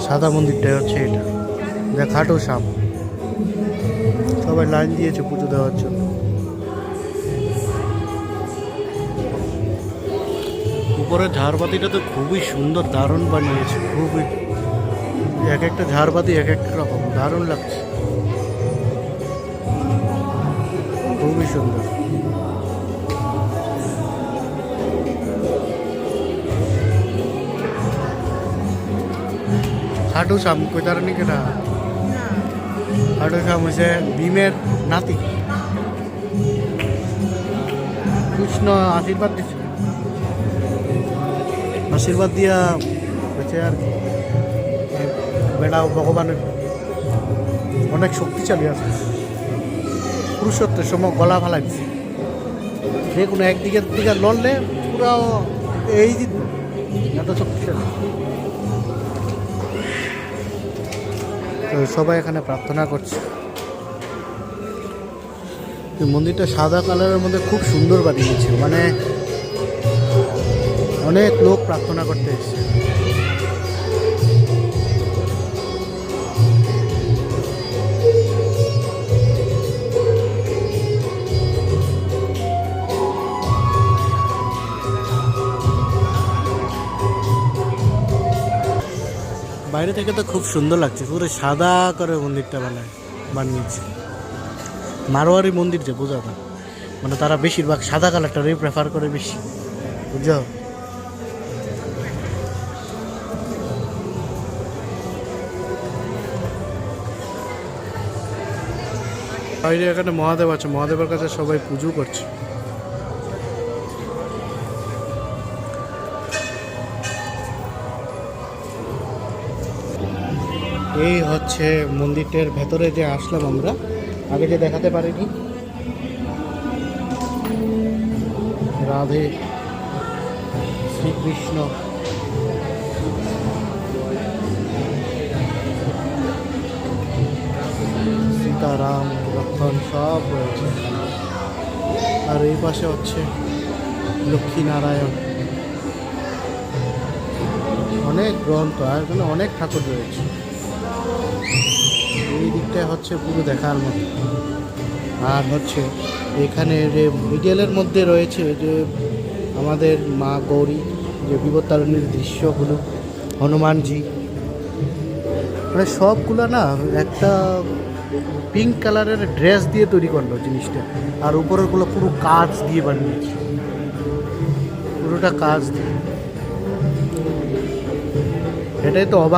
সাদা মন্দিরটাই হচ্ছে এটা, যা খাটো সাপ। সবাই লাইন দিয়েছে পুজো দেওয়ার জন্য। উপরের ঝাড়বাতিটা তো খুবই সুন্দর, দারুণ বানিয়েছে খুবই। এক একটা ঝাড়বাতি এক এক রকম, দারুণ লাগছে, খুবই সুন্দর। খাটু শ্যাম কইতার নি কেটা? খাটু শ্যাম হয়েছে ভীমের নাতি। কৃষ্ণ আশীর্বাদ দিচ্ছে, আশীর্বাদ দিয়া হচ্ছে আর বেড়া ভগবানের অনেক শক্তিশালী আছে। পুরুষত্বের সময় গলা ফালাই দিচ্ছে, যে কোনো একদিকের দিকে লড়লে পুরো এই এত শক্তিশালী। তো সবাই এখানে প্রার্থনা করছে। এই মন্দিরটা সাদা কালারের মধ্যে খুব সুন্দর বানিয়েছে, মানে অনেক লোক প্রার্থনা করতে এসেছে। বাইরে থেকে তো খুব সুন্দর লাগছে, পুরো সাদা করে মন্দিরটা বানিয়েছে। মারোয়ারি মন্দির যে বোঝা না, মানে তারা বেশিরভাগ সাদা কালারটারই প্রেফার করে বেশি, বুঝছো? বাইরে এখানে মহাদেব আছে, মহাদেবের কাছে সবাই পুজো করছে। এই হচ্ছে মন্দিরটার ভেতরে যে আসলাম আমরা, আগে যে দেখাতে পারিনি। রাধে শ্রীকৃষ্ণ, সীতারাম লক্ষণ সব রয়েছে। আর এই পাশে হচ্ছে লক্ষ্মীনারায়ণ, অনেক গ্রন্থ, আর এখানে অনেক ঠাকুর রয়েছে। এই দিকটা হচ্ছে পুরো দেখার মতো। আর হচ্ছে এখানে যে মিডিয়ালের মধ্যে রয়েছে যে আমাদের মা গৌরী, যে বিপত্তারিণীর দৃশ্যগুলো, হনুমানজি, মানে সবগুলো না একটা পিঙ্ক কালারের ড্রেস দিয়ে তৈরি করলো জিনিসটা। আর উপরেরগুলো পুরো কাঁচ দিয়ে বানিয়েছে, পুরোটা কাঁচ দিয়ে। এটাই তো অবাক।